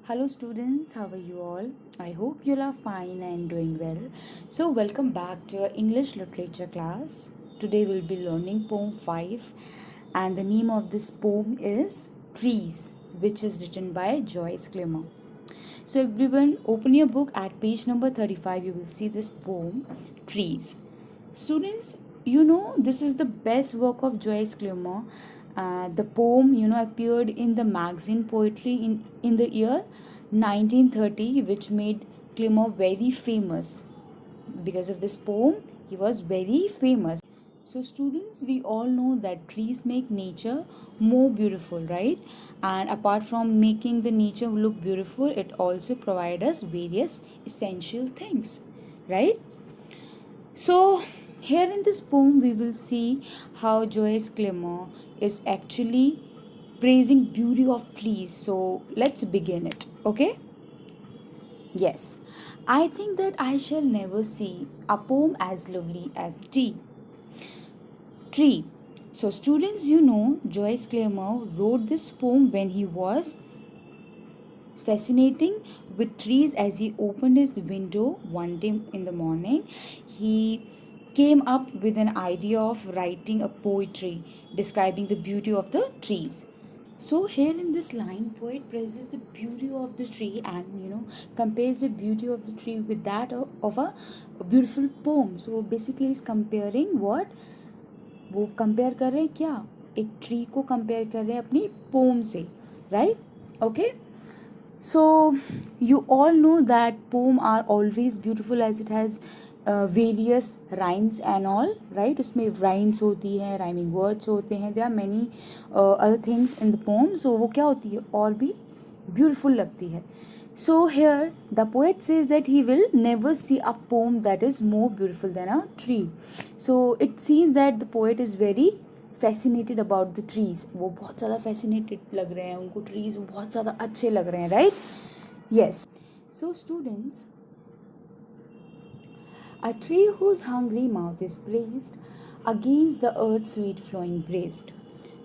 Hello students, how are you all? I hope you are fine and doing well. So welcome back to your English literature class. Today we'll be learning poem 5 and the name of this poem is Trees, which is written by Joyce Clemmer. So everyone open your book at page number 35. You will see this poem Trees. Students, this is the best work of Joyce Clemmer. The poem appeared in the magazine Poetry in the year 1930, which made Clemmer very famous. Because of this poem he was very famous. So students, we all know that trees make nature more beautiful, right? And apart from making the nature look beautiful, it also provides us various essential things, right? So here in this poem we will see how Joyce Clemmer is actually praising beauty of trees. So let's begin it, okay? Yes, I think that I shall never see a poem as lovely as tree. So students, Joyce Clemmer wrote this poem when he was fascinating with trees. As he opened his window one day in the morning, he came up with an idea of writing a poetry describing the beauty of the trees. So here in this line, poet praises the beauty of the tree and compares the beauty of the tree with that of a beautiful poem. So basically he's comparing what, वो compare कर रहे हैं क्या, एक tree को compare कर रहे हैं अपनी पोम से, right? Okay, so you all know that poem are always beautiful as it has various rhymes and all, right? उसमें राइम्स होती हैं, राइमिंग वर्ड्स होते हैं, there are many other things in the poem. So वो क्या होती है, और भी ब्यूटिफुल लगती है. So here the poet says that he will never see a poem that is more beautiful than a tree. So it seems that the poet is very fascinated about the trees. वो बहुत ज़्यादा fascinated लग रहे हैं उनको, trees बहुत ज़्यादा अच्छे लग रहे हैं, right? Yes. So students, a tree whose hungry mouth is placed against the earth's sweet flowing breast.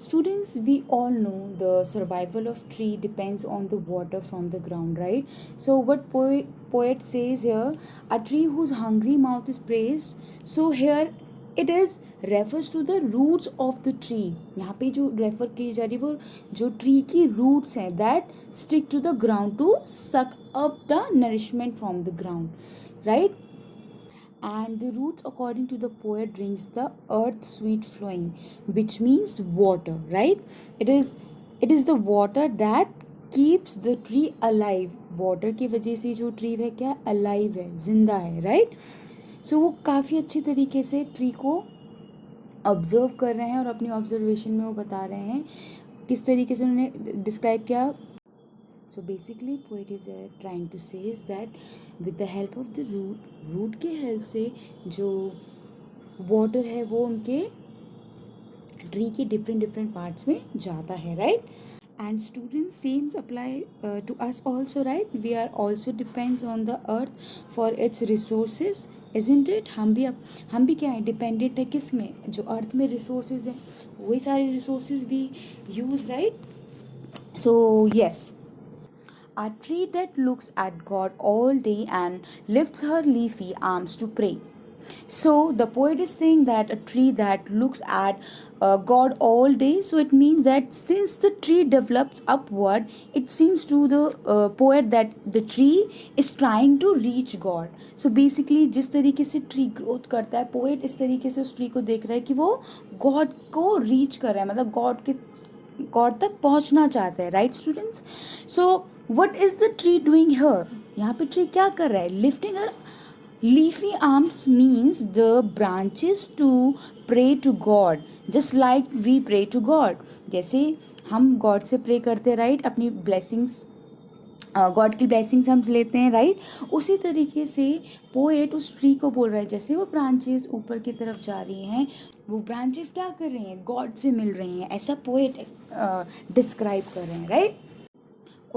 Students, we all know the survival of tree depends on the water from the ground, right? So what poet says here, a tree whose hungry mouth is praised. So here it is refers to the roots of the tree. यहाँ पे जो refer की जा रही है वो जो tree की रूट्स हैं, that stick to the ground to suck up the nourishment from the ground, right? And the roots, according to the poet, brings the earth sweet flowing, which means water, right? It is the water that keeps the tree alive. water की वजह से जो tree है क्या, alive है, जिंदा है, right? So वो काफ़ी अच्छी तरीके से ट्री को ऑब्जर्व कर रहे हैं और अपनी ऑब्जर्वेशन में वो बता रहे हैं किस तरीके से उन्होंने डिस्क्राइब किया. So basically poet is trying to say is that with the help of the root के help से जो water है वो उनके tree के different parts में जाता है, right? And students, same apply to us also, right? We are also depends on the earth for its resources, isn't it? हम भी क्या है, dependent है किस में, जो earth में resources हैं वही सारे resources we use, right? So yes, a tree that looks at God all day and lifts her leafy arms to pray. So the poet is saying that a tree that looks at God all day, so it means that since the tree develops upward, it seems to the poet that the tree is trying to reach God. So basically जिस तरीके से tree growth करता है, poet इस तरीके से उस tree को देख रहा है कि वो गॉड को रीच कर रहा है, मतलब गॉड तक पहुंचना चाहता है, right students? So what is the tree doing here? यहाँ पे ट्री क्या कर रहा है? Lifting her leafy arms means the branches to pray to God, just like we pray to God. जैसे हम गॉड से प्रे करते हैं, राइट? अपनी ब्लेसिंग्स, गॉड की ब्लेसिंग्स हम लेते हैं, राइट? उसी तरीके से पोएट उस ट्री को बोल रहा है, जैसे वो ब्रांचेस ऊपर की तरफ जा रही हैं, वो ब्रांचेस क्या कर रही हैं, गॉड से मिल रही हैं, ऐसा पोएट डिस्क्राइब कर रहे हैं, right?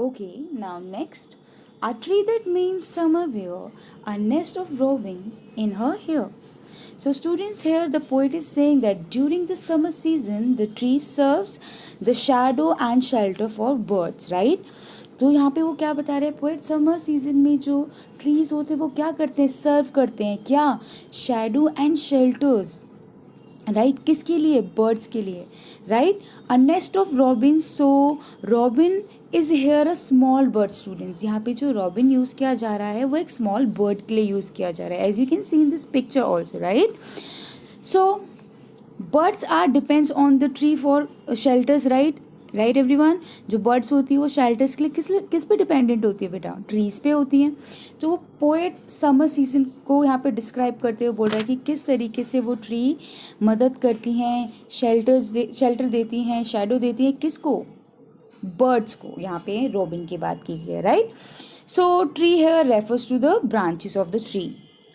Okay, now next. A tree that means summer wear, a nest of robins in her hair. So students, here the poet is saying that during the summer season, the tree serves the shadow and shelter for birds, right? तो यहाँ पे वो क्या बता रहे हैं poet, summer season में जो ट्रीज होते हैं वो क्या करते हैं, सर्व करते हैं क्या, शेडो एंड शेल्टर्स, राइट, किसके लिए, बर्ड्स के लिए, right, a nest of robin, so robin is here a small bird, students यहाँ पे जो रॉबिन यूज़ किया जा रहा है वो एक स्मॉल बर्ड के लिए यूज़ किया जा रहा है, as you can see in this picture also, right. So birds are depends on the tree for shelters, right, right everyone. जो बर्ड्स होती है वो शेल्टर्स के लिए किस पे डिपेंडेंट होती है बेटा, ट्रीज पे होती हैं. तो वो पोएट समर सीजन को यहाँ पे डिस्क्राइब करते हुए बोल रहा है कि किस तरीके से वो ट्री मदद करती हैं, शेल्टर देती हैं, शेडो देती हैं, किसको, बर्ड्स को. यहाँ पे रॉबिन की बात की है, right. So tree here refers to the branches of the tree.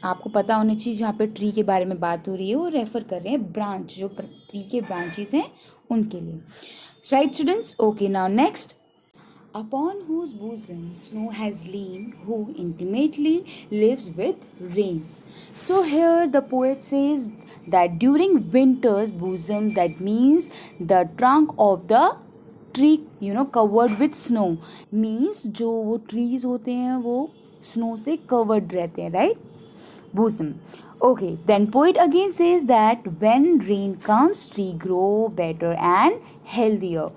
आपको पता होनी चाहिए जहाँ पे ट्री के बारे में बात हो रही है वो रेफर कर रहे हैं ब्रांच, जो ट्री के ब्रांचेस हैं उनके लिए, right students. Okay, now next. Upon whose bosom snow has lain, who intimately lives with rain. So here the poet says that during winter's bosom, that means the trunk of the tree, covered with snow, means जो वो trees होते हैं वो snow से covered रहते हैं, right? Bosom. Okay, then poet again says that when rain comes, tree grow better and healthier.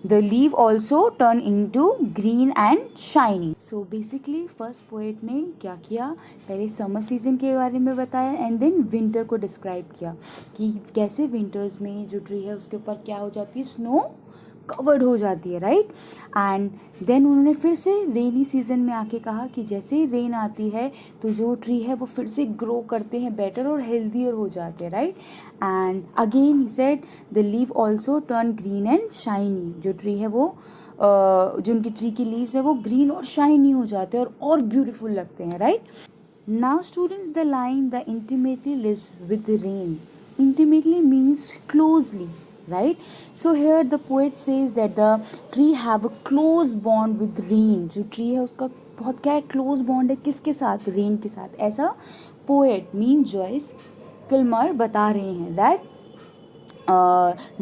The leaf also turn into green and shiny. So basically first poet ने क्या किया, पहले समर सीजन के बारे में बताया एंड देन विंटर को describe किया कि कैसे विंटर्स में जो ट्री है उसके ऊपर क्या हो जाती है, स्नो कवर्ड हो जाती है, राइट. एंड देन उन्होंने फिर से रेनी सीजन में आके कहा कि जैसे ही रेन आती है तो जो ट्री है वो फिर से ग्रो करते हैं बेटर और हेल्दियर हो जाते हैं, right. And again he said the leave also turn green and shiny. जो ट्री है वो जो उनकी ट्री की लीव्स है वो ग्रीन और शाइनी हो जाते हैं और ब्यूटीफुल लगते हैं, right. Now students the line the intimately lives with rain. Intimately means closely, right. So here the poet says that the tree have a close bond with rain. जो tree है उसका बहुत क्या है, close bond है किसके साथ, rain के साथ. ऐसा poet mean Joyce Kilmer बता रहे हैं that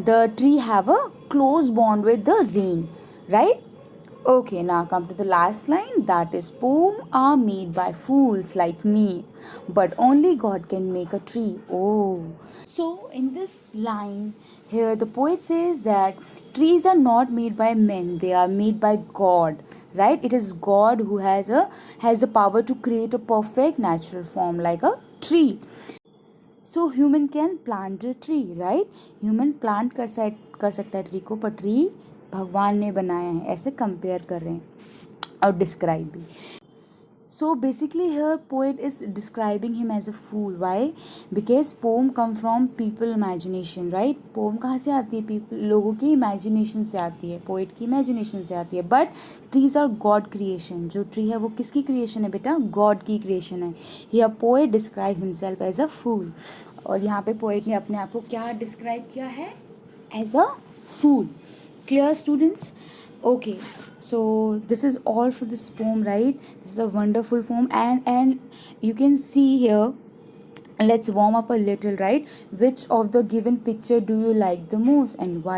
the tree have a close bond with the rain, right. Okay, now come to the last line, that is poem are made by fools like me, but only God can make a tree. Oh, so in this line here the poet says that trees are not made by men, they are made by God, right. It is God who has the power to create a perfect natural form like a tree. So human can plant a tree, right. Human plant कर सकता है tree को, पर tree भगवान ने बनाया है, ऐसे कंपेयर कर रहे हैं और डिस्क्राइब भी. So basically here poet is describing him as a fool. Why? Because poem come from people imagination, right. Poem कहाँ से आती है, पीपल, लोगों की इमेजिनेशन से आती है, पोएट की इमेजिनेशन से आती है. But trees are God creation. जो ट्री है वो किसकी क्रिएशन है बेटा, गॉड की क्रिएशन है. Here poet describe himself as a fool. और यहाँ पे पोएट ने अपने आप को क्या डिस्क्राइब किया है, as a fool. Clear students? Okay, so this is all for this poem, right. This is a wonderful poem and you can see here, let's warm up a little, right. Which of the given picture do you like the most and why?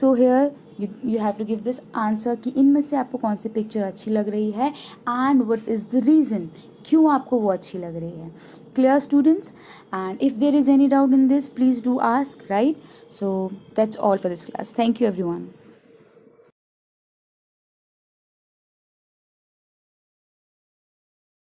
So here you have to give this answer कि इनमें से आपको कौन सी picture अच्छी लग रही है and what is the reason, क्यों आपको वो अच्छी लग रही है. Clear students? And if there is any doubt in this, please do ask, right. So that's all for this class. Thank you everyone.